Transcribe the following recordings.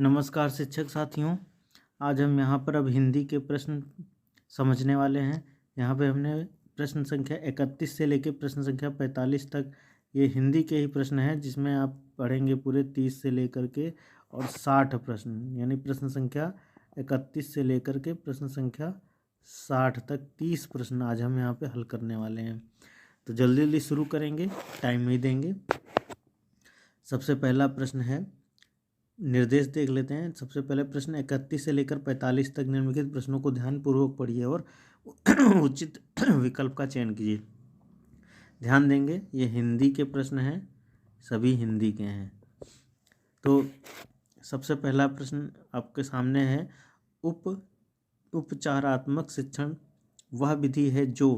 नमस्कार शिक्षक साथियों। आज हम यहाँ पर अब हिंदी के प्रश्न समझने वाले हैं। यहाँ पे हमने प्रश्न संख्या 31 से लेकर प्रश्न संख्या 45 तक ये हिंदी के ही प्रश्न हैं, जिसमें आप पढ़ेंगे पूरे 30 से लेकर के और 60 प्रश्न, यानी प्रश्न संख्या 31 से लेकर के प्रश्न संख्या 60 तक 30 प्रश्न आज हम यहाँ पे हल करने वाले हैं। तो जल्दी जल्दी शुरू करेंगे, टाइम नहीं देंगे। सबसे पहला प्रश्न है, निर्देश देख लेते हैं। सबसे पहले प्रश्न 31 से लेकर 45 तक निम्नलिखित प्रश्नों को ध्यानपूर्वक पढ़िए और उचित विकल्प का चयन कीजिए। ध्यान देंगे, ये हिंदी के प्रश्न हैं, सभी हिंदी के हैं। तो सबसे पहला प्रश्न आपके सामने है, उपचारात्मक शिक्षण वह विधि है जो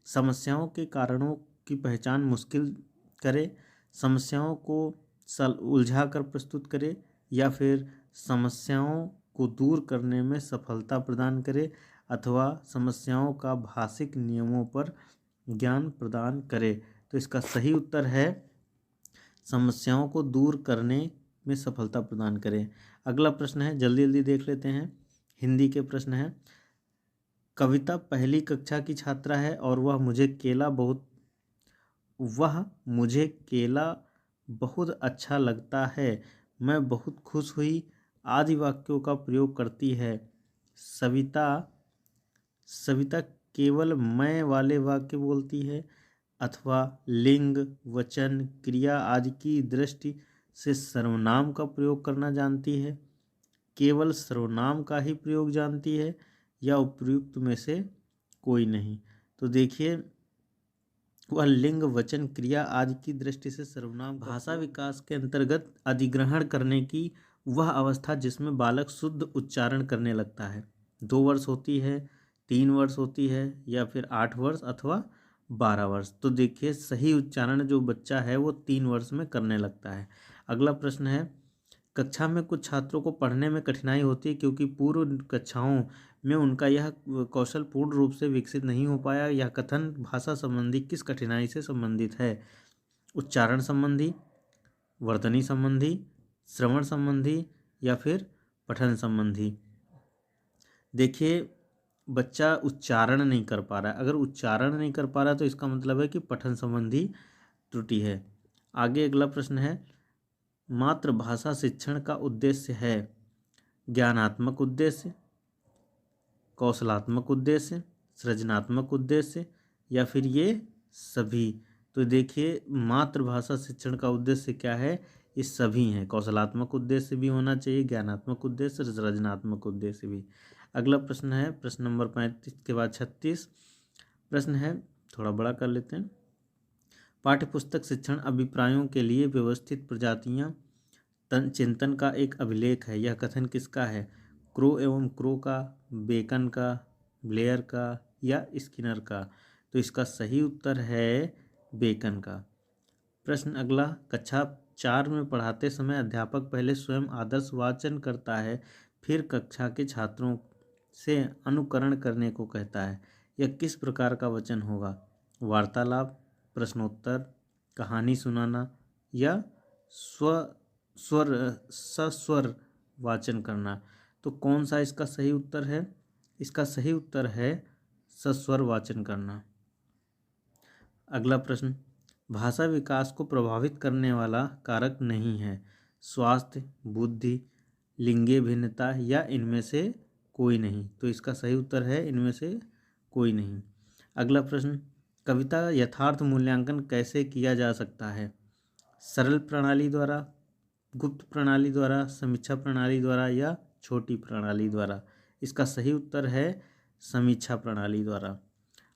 समस्याओं के कारणों की पहचान मुश्किल करे, समस्याओं को उलझा कर प्रस्तुत करे, या फिर समस्याओं को दूर करने में सफलता प्रदान करे, अथवा समस्याओं का भाषिक नियमों पर ज्ञान प्रदान करे। तो इसका सही उत्तर है समस्याओं को दूर करने में सफलता प्रदान करे। अगला प्रश्न है, जल्दी जल्दी देख लेते हैं। हिंदी के प्रश्न है, कविता पहली कक्षा की छात्रा है और वह मुझे केला बहुत अच्छा लगता है, मैं बहुत खुश हुई आदि वाक्यों का प्रयोग करती है। सविता केवल मैं वाले वाक्य बोलती है, अथवा लिंग, वचन, क्रिया आदि की दृष्टि से सर्वनाम का प्रयोग करना जानती है, केवल सर्वनाम का ही प्रयोग जानती है, या उपयुक्त में से कोई नहीं। तो देखिए, वह लिंग, वचन, क्रिया आदि की दृष्टि से सर्वनाम भाषा विकास के अंतर्गत अधिग्रहण करने की वह अवस्था जिसमें बालक शुद्ध उच्चारण करने लगता है। 2 वर्ष होती है, 3 वर्ष होती है, या फिर 8 वर्ष अथवा 12 वर्ष। तो देखिए, सही उच्चारण जो बच्चा है वो 3 वर्ष में करने लगता है। अगला प्रश्न है, कक्षा में कुछ छात्रों को पढ़ने में कठिनाई होती है क्योंकि पूर्व कक्षाओं में उनका यह कौशल पूर्ण रूप से विकसित नहीं हो पाया। यह कथन भाषा संबंधी किस कठिनाई से संबंधित है? उच्चारण संबंधी, वर्तनी संबंधी, श्रवण संबंधी, या फिर पठन संबंधी? देखिए, बच्चा उच्चारण नहीं कर पा रहा है। अगर उच्चारण नहीं कर पा रहा तो इसका मतलब है कि पठन संबंधी त्रुटि है। आगे अगला प्रश्न है, मातृभाषा शिक्षण का उद्देश्य है ज्ञानात्मक उद्देश्य, कौशलात्मक उद्देश्य, सृजनात्मक उद्देश्य, या फिर ये सभी? तो देखिए, मातृभाषा शिक्षण का उद्देश्य क्या है? ये सभी हैं। कौशलात्मक उद्देश्य भी होना चाहिए, ज्ञानात्मक उद्देश्य, सृजनात्मक उद्देश्य भी। अगला प्रश्न है, प्रश्न नंबर 35 के बाद 36 प्रश्न है, थोड़ा बड़ा कर लेते हैं। पाठ्यपुस्तक शिक्षण अभिप्रायों के लिए व्यवस्थित प्रजातियां चिंतन का एक अभिलेख है। यह कथन किसका है? क्रो एवं क्रो का, बेकन का, ब्लेयर का, या स्किनर का? तो इसका सही उत्तर है बेकन का। प्रश्न अगला, कक्षा 4 में पढ़ाते समय अध्यापक पहले स्वयं आदर्श वाचन करता है, फिर कक्षा के छात्रों से अनुकरण करने को कहता है। यह किस प्रकार का वचन होगा? वार्तालाप, प्रश्नोत्तर, कहानी सुनाना, या सस्वर वाचन करना? तो कौन सा इसका सही उत्तर है? इसका सही उत्तर है सस्वर वाचन करना। अगला प्रश्न, भाषा विकास को प्रभावित करने वाला कारक नहीं है। स्वास्थ्य, बुद्धि, लिंगीय भिन्नता, या इनमें से कोई नहीं? तो इसका सही उत्तर है इनमें से कोई नहीं। अगला प्रश्न, कविता यथार्थ मूल्यांकन कैसे किया जा सकता है? सरल प्रणाली द्वारा, गुप्त प्रणाली द्वारा, समीक्षा प्रणाली द्वारा, या छोटी प्रणाली द्वारा? इसका सही उत्तर है समीक्षा प्रणाली द्वारा।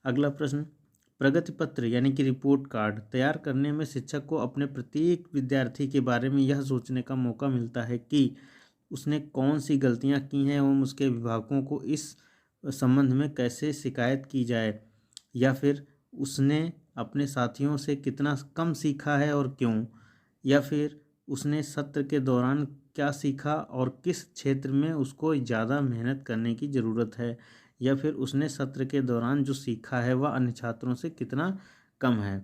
अगला प्रश्न, प्रगति पत्र यानी कि रिपोर्ट कार्ड तैयार करने में शिक्षक को अपने प्रत्येक विद्यार्थी के बारे में यह सोचने का मौका मिलता है कि उसने कौन सी गलतियां की हैं एवं उसके अभिभावकों को इस संबंध में कैसे शिकायत की जाए, या फिर उसने अपने साथियों से कितना कम सीखा है और क्यों, या फिर उसने सत्र के दौरान क्या सीखा और किस क्षेत्र में उसको ज़्यादा मेहनत करने की ज़रूरत है, या फिर उसने सत्र के दौरान जो सीखा है वह अन्य छात्रों से कितना कम है।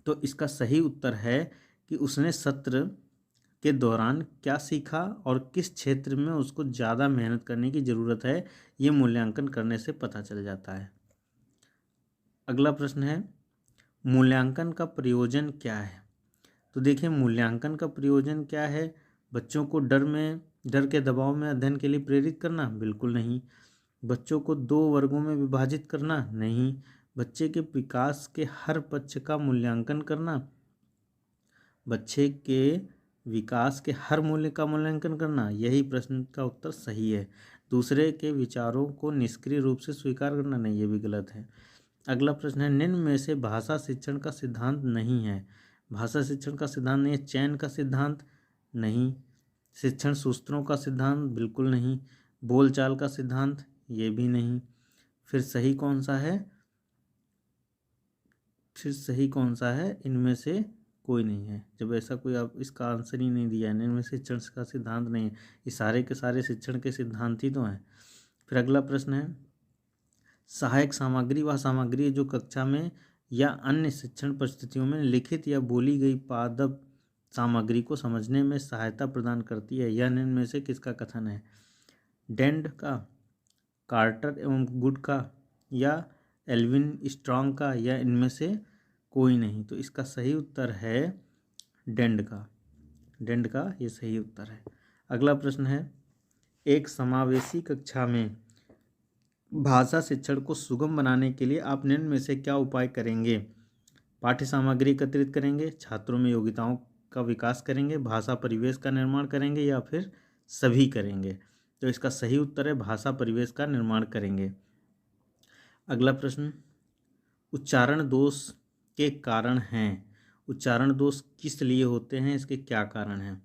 तो इसका सही उत्तर है कि उसने सत्र के दौरान क्या सीखा और किस क्षेत्र में उसको ज़्यादा मेहनत करने की ज़रूरत है, ये मूल्यांकन करने से पता चल जाता है। अगला प्रश्न है, मूल्यांकन का प्रयोजन क्या है? तो देखिए, मूल्यांकन का प्रयोजन क्या है? बच्चों को डर के दबाव में अध्ययन के लिए प्रेरित करना? बिल्कुल नहीं। बच्चों को 2 वर्गों में विभाजित करना? नहीं। बच्चे के विकास के हर पक्ष का मूल्यांकन करना? बच्चे के विकास के हर मूल्य का मूल्यांकन करना? यही प्रश्न का उत्तर सही है। दूसरे के विचारों को निष्क्रिय रूप से स्वीकार करना? नहीं, ये भी गलत है। अगला प्रश्न है, निम्न में से भाषा शिक्षण का सिद्धांत नहीं है। भाषा शिक्षण का सिद्धांत नहीं है। चयन का सिद्धांत? नहीं। शिक्षण सूत्रों का सिद्धांत? बिल्कुल नहीं। बोलचाल का सिद्धांत? ये भी नहीं। फिर सही कौन सा है? इनमें से कोई नहीं है। जब ऐसा कोई आप इसका आंसर ही नहीं दिया है, इनमें से शिक्षण का सिद्धांत नहीं है, ये सारे के सारे शिक्षण के सिद्धांत ही तो हैं। फिर अगला प्रश्न है, सहायक सामग्री वह सामग्री है जो कक्षा में या अन्य शिक्षण परिस्थितियों में लिखित या बोली गई पादप सामग्री को समझने में सहायता प्रदान करती है। यह निम्न में से किसका कथन है? डेंड का, कार्टर एवं गुड का, या एल्विन स्ट्रॉन्ग का, या इनमें से कोई नहीं? तो इसका सही उत्तर है डेंड का। डेंड का ये सही उत्तर है। अगला प्रश्न है, एक समावेशी कक्षा में भाषा शिक्षण को सुगम बनाने के लिए आप निम्न में से क्या उपाय करेंगे? पाठ्य सामग्री एकत्रित करेंगे, छात्रों में योग्यताओं का विकास करेंगे, भाषा परिवेश का निर्माण करेंगे, या फिर सभी करेंगे? तो इसका सही उत्तर है भाषा परिवेश का निर्माण करेंगे। अगला प्रश्न, उच्चारण दोष के कारण हैं। उच्चारण दोष किस लिए होते हैं, इसके क्या कारण हैं?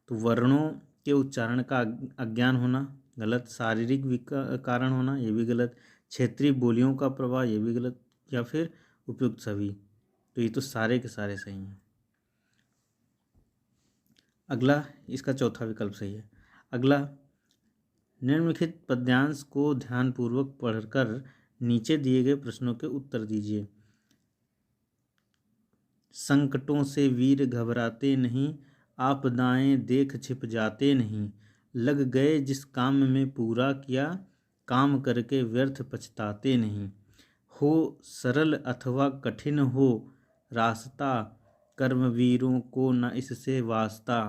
तो वर्णों के उच्चारण का अज्ञान होना, गलत। शारीरिक कारण होना, ये भी गलत। क्षेत्रीय बोलियों का प्रभाव, ये भी गलत। या फिर उपयुक्त सभी। तो ये तो सारे के सारे सही हैं। अगला, इसका चौथा विकल्प सही है। अगला, निम्नलिखित पद्यांश को ध्यानपूर्वक पढ़कर नीचे दिए गए प्रश्नों के उत्तर दीजिए। संकटों से वीर घबराते नहीं, आपदाएं देख छिप जाते नहीं, लग गए जिस काम में पूरा किया, काम करके व्यर्थ पछताते नहीं। हो सरल अथवा कठिन हो रास्ता, कर्मवीरों को न इससे वास्ता,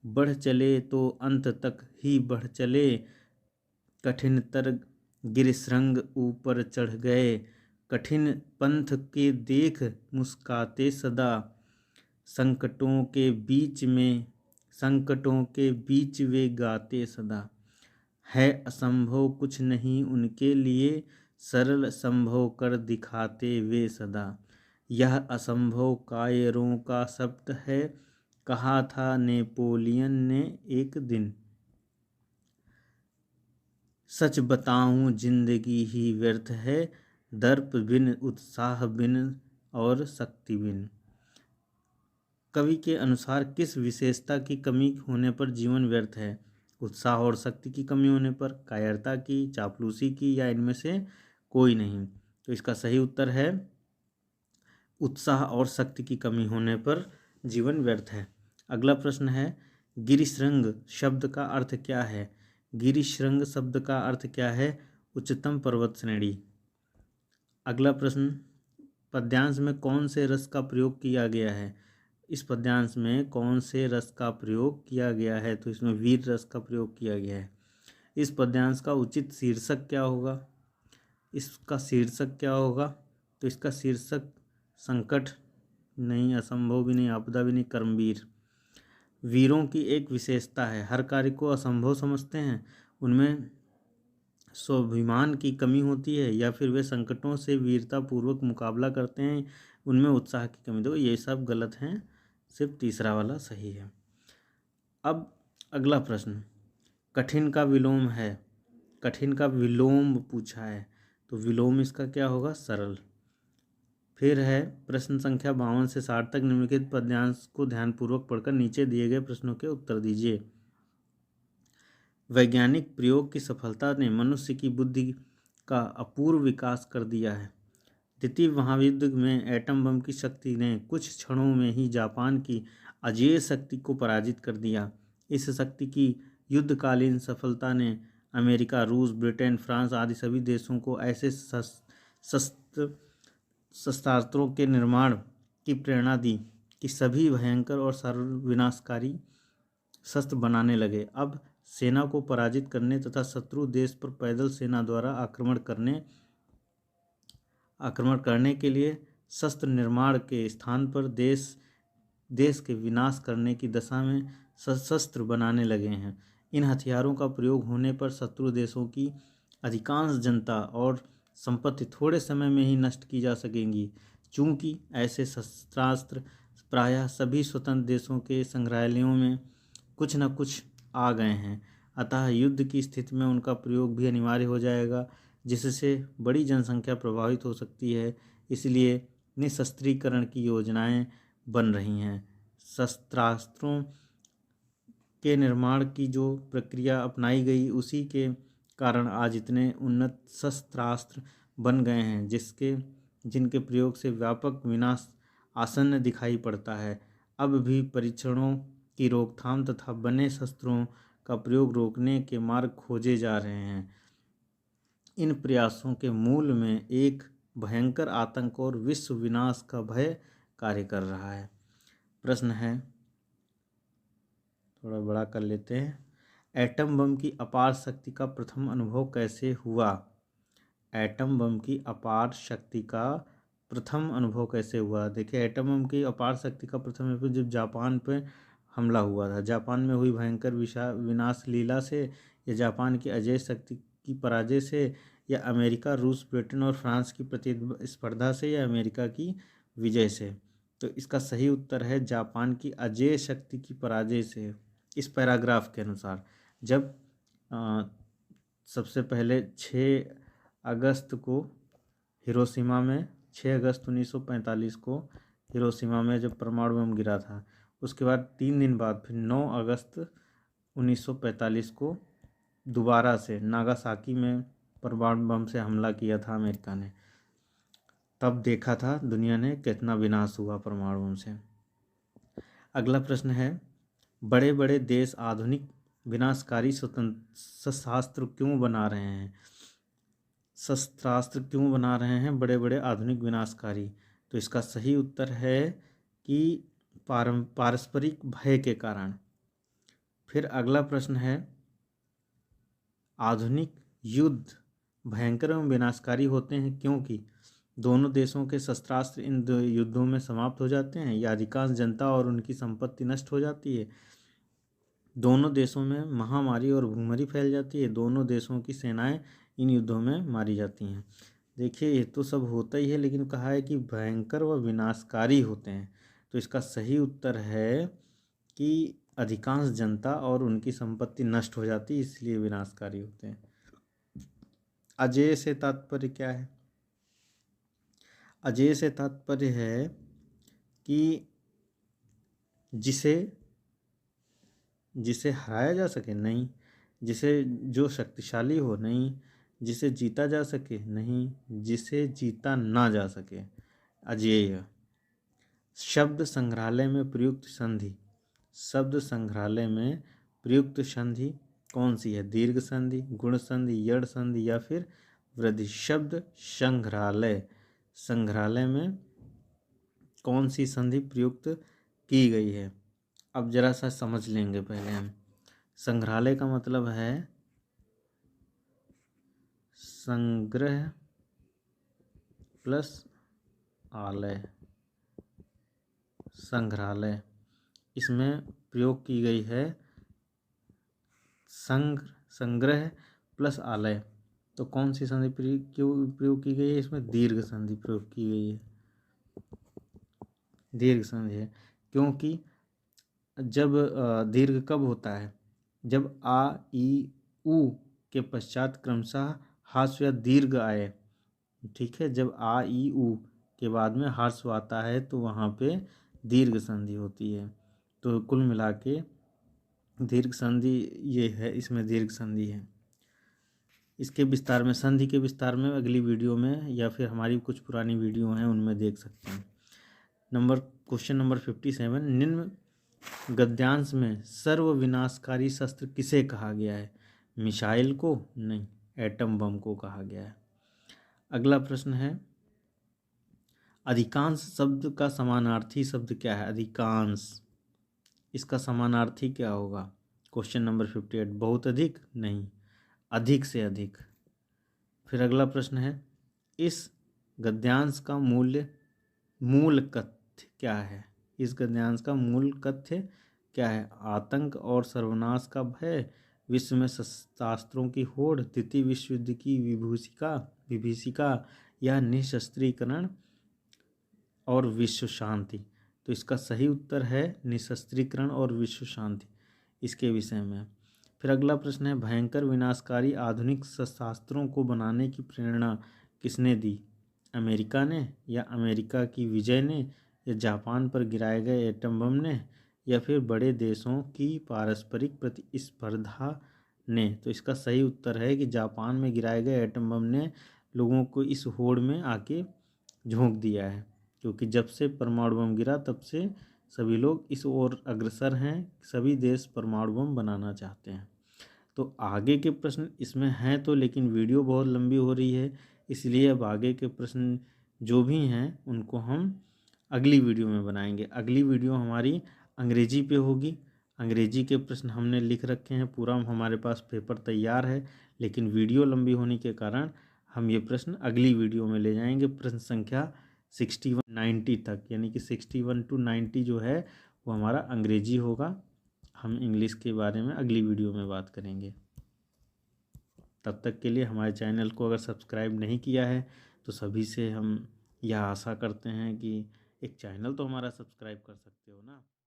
बढ़ चले तो अंत तक ही बढ़ चले, कठिनतर गिरिशृंग ऊपर चढ़ गए, कठिन पंथ के देख मुस्काते सदा, संकटों के बीच वे गाते सदा, है असंभव कुछ नहीं उनके लिए, सरल संभव कर दिखाते वे सदा, यह असंभव कायरों का शब्द है, कहा था नेपोलियन ने एक दिन, सच बताऊं जिंदगी ही व्यर्थ है, दर्प बिन उत्साह बिन और शक्ति बिन। कवि के अनुसार किस विशेषता की कमी होने पर जीवन व्यर्थ है? उत्साह और शक्ति की कमी होने पर, कायरता की, चापलूसी की, या इनमें से कोई नहीं? तो इसका सही उत्तर है उत्साह और शक्ति की कमी होने पर जीवन व्यर्थ है। अगला प्रश्न है, गिरिशृंग शब्द का अर्थ क्या है? गिरिशृंग शब्द का अर्थ क्या है? उच्चतम पर्वत श्रेणी। अगला प्रश्न, पद्यांश में कौन से रस का प्रयोग किया गया है? इस पद्यांश में कौन से रस का प्रयोग किया गया है? तो इसमें वीर रस का प्रयोग किया गया है। इस पद्यांश का उचित शीर्षक क्या होगा? इसका शीर्षक क्या होगा? तो इसका शीर्षक संकट नहीं, असंभव भी नहीं, आपदा भी नहीं, कर्मवीर। वीरों की एक विशेषता है, हर कार्य को असंभव समझते हैं, उनमें स्वाभिमान की कमी होती है, या फिर वे संकटों से वीरतापूर्वक मुकाबला करते हैं, उनमें उत्साह की कमी। तो ये सब गलत हैं, सिर्फ तीसरा वाला सही है। अब अगला प्रश्न, कठिन का विलोम है, कठिन का विलोम पूछा है, तो विलोम इसका क्या होगा? सरल। फिर है प्रश्न संख्या 52 से 60 तक निम्नलिखित पद्यांश को ध्यानपूर्वक पढ़कर नीचे दिए गए प्रश्नों के उत्तर दीजिए। वैज्ञानिक प्रयोग की सफलता ने मनुष्य की बुद्धि का अपूर्व विकास कर दिया है। द्वितीय महायुद्ध में एटम बम की शक्ति ने कुछ क्षणों में ही जापान की अजेय शक्ति को पराजित कर दिया। इस शक्ति की युद्धकालीन सफलता ने अमेरिका, रूस, ब्रिटेन, फ्रांस आदि सभी देशों को ऐसे शस्त्रास्त्रों के निर्माण की प्रेरणा दी कि सभी भयंकर और सर्वविनाशकारी शस्त्र बनाने लगे। अब सेना को पराजित करने तथा शत्रु देश पर पैदल सेना द्वारा आक्रमण करने के लिए शस्त्र निर्माण के स्थान पर देश के विनाश करने की दशा में शस्त्र बनाने लगे हैं। इन हथियारों का प्रयोग होने पर शत्रु देशों की अधिकांश जनता और संपत्ति थोड़े समय में ही नष्ट की जा सकेंगी। चूँकि ऐसे शस्त्रास्त्र प्रायः सभी स्वतंत्र देशों के संग्रहालयों में कुछ न कुछ आ गए हैं, अतः युद्ध की स्थिति में उनका प्रयोग भी अनिवार्य हो जाएगा, जिससे बड़ी जनसंख्या प्रभावित हो सकती है। इसलिए निशस्त्रीकरण की योजनाएं बन रही हैं। शस्त्रास्त्रों के निर्माण की जो प्रक्रिया अपनाई गई, उसी के कारण आज इतने उन्नत शस्त्रास्त्र बन गए हैं जिनके प्रयोग से व्यापक विनाश आसन्न दिखाई पड़ता है। अब भी परीक्षणों की रोकथाम तथा बने शस्त्रों का प्रयोग रोकने के मार्ग खोजे जा रहे हैं। इन प्रयासों के मूल में एक भयंकर आतंक और विश्व विनाश का भय कार्य कर रहा है। प्रश्न है, थोड़ा बड़ा कर लेते हैं। एटम बम की अपार शक्ति का प्रथम अनुभव कैसे हुआ? एटम बम की अपार शक्ति का प्रथम अनुभव कैसे हुआ? देखिए, एटम बम की अपार शक्ति का प्रथम अनुभव जब जापान पे हमला हुआ था। जापान में हुई भयंकर विनाश लीला से, या जापान की अजेय शक्ति की पराजय से, या अमेरिका, रूस, ब्रिटेन और फ्रांस की प्रतिस्पर्धा से, या अमेरिका की विजय से? तो इसका सही उत्तर है जापान की अजेय शक्ति की पराजय से। इस पैराग्राफ के अनुसार जब सबसे पहले 6 अगस्त को हिरोशिमा में 6 अगस्त 1945 को हिरोशिमा में जब परमाणु बम गिरा था, उसके बाद 3 दिन बाद फिर 9 अगस्त 1945 को दोबारा से नागासाकी में परमाणु बम से हमला किया था अमेरिका ने। तब देखा था दुनिया ने कितना विनाश हुआ परमाणु बम से। अगला प्रश्न है, बड़े बड़े देश आधुनिक विनाशकारी शस्त्रास्त्र क्यों बना रहे हैं? शस्त्रास्त्र क्यों बना रहे हैं बड़े बड़े आधुनिक विनाशकारी? तो इसका सही उत्तर है कि पारस्परिक भय के कारण। फिर अगला प्रश्न है, आधुनिक युद्ध भयंकर एवं विनाशकारी होते हैं क्योंकि दोनों देशों के शस्त्रास्त्र इन युद्धों में समाप्त हो जाते हैं, या अधिकांश जनता और उनकी संपत्ति नष्ट हो जाती है। दोनों देशों में महामारी और भूखमरी फैल जाती है। दोनों देशों की सेनाएं इन युद्धों में मारी जाती हैं। देखिए, ये तो सब होता ही है, लेकिन कहा है कि भयंकर व विनाशकारी होते हैं। तो इसका सही उत्तर है कि अधिकांश जनता और उनकी संपत्ति नष्ट हो जाती है, इसलिए विनाशकारी होते हैं। अजेय से तात्पर्य क्या है? अजेय से तात्पर्य है कि जिसे हराया जा सके नहीं, जो शक्तिशाली हो नहीं, जिसे जीता जा सके नहीं, जिसे जीता ना जा सके, अजेय। शब्द संग्रहालय में प्रयुक्त संधि कौन सी है? दीर्घ संधि, गुण संधि, यड़ संधि, या फिर वृद्धि? शब्द संग्रहालय में कौन सी संधि प्रयुक्त की गई है? अब जरा सा समझ लेंगे पहले हम। संग्रहालय का मतलब है संग्रह प्लस आलय। संग्रहालय, इसमें प्रयोग की गई है संग्रह प्लस आलय। तो कौन सी संधि प्रयोग की गई है? इसमें दीर्घ संधि प्रयोग की गई है। दीर्घ संधि है क्योंकि जब दीर्घ कब होता है? जब आ, ई, उ के पश्चात क्रमशः ह्रस्व या दीर्घ आए। ठीक है, जब आ, ई, उ के बाद में ह्रस्व आता है तो वहाँ पे दीर्घ संधि होती है। तो कुल मिला के दीर्घ संधि ये है, इसमें दीर्घ संधि है। इसके विस्तार में, संधि के विस्तार में अगली वीडियो में, या फिर हमारी कुछ पुरानी वीडियो हैं उनमें देख सकते हैं। क्वेश्चन नंबर 57, निम्न गद्यांश में सर्व विनाशकारी शस्त्र किसे कहा गया है? मिसाइल को? नहीं, एटम बम को कहा गया है। अगला प्रश्न है, अधिकांश शब्द का समानार्थी शब्द क्या है? अधिकांश, इसका समानार्थी क्या होगा? Question number 58। बहुत अधिक? नहीं, अधिक से अधिक। फिर अगला प्रश्न है, इस गद्यांश का मूल कथ्य क्या है? इस गद्यांश का मूल कथ्य क्या है? आतंक और सर्वनाश का भय, विश्व में शस्त्रों की होड़, द्वितीय विश्व युद्ध की विभीषिका या निशस्त्रीकरण और विश्व शांति। तो इसका सही उत्तर है निशस्त्रीकरण और विश्व शांति, इसके विषय में। फिर अगला प्रश्न है, भयंकर विनाशकारी आधुनिक शस्त्रों को बनाने की प्रेरणा किसने दी? अमेरिका ने, या अमेरिका की विजय ने, या जापान पर गिराए गए एटम बम ने, या फिर बड़े देशों की पारस्परिक प्रतिस्पर्धा ने? तो इसका सही उत्तर है कि जापान में गिराए गए एटम बम ने लोगों को इस होड़ में आके झोंक दिया है, क्योंकि जब से परमाणु बम गिरा तब से सभी लोग इस ओर अग्रसर हैं, सभी देश परमाणु बम बनाना चाहते हैं। तो आगे के प्रश्न इसमें हैं तो, लेकिन वीडियो बहुत लंबी हो रही है, इसलिए अब आगे के प्रश्न जो भी हैं उनको हम अगली वीडियो में बनाएंगे। अगली वीडियो हमारी अंग्रेजी पे होगी। अंग्रेजी के प्रश्न हमने लिख रखे हैं, पूरा हमारे पास पेपर तैयार है, लेकिन वीडियो लंबी होने के कारण हम ये प्रश्न अगली वीडियो में ले जाएंगे। प्रश्न संख्या 61 90 तक, यानी कि 61 to 90 जो है वो हमारा अंग्रेजी होगा। हम इंग्लिश के बारे में अगली वीडियो में बात करेंगे। तब तक के लिए हमारे चैनल को अगर सब्सक्राइब नहीं किया है तो सभी से हम यह आशा करते हैं कि एक चैनल तो हमारा सब्सक्राइब कर सकते हो ना।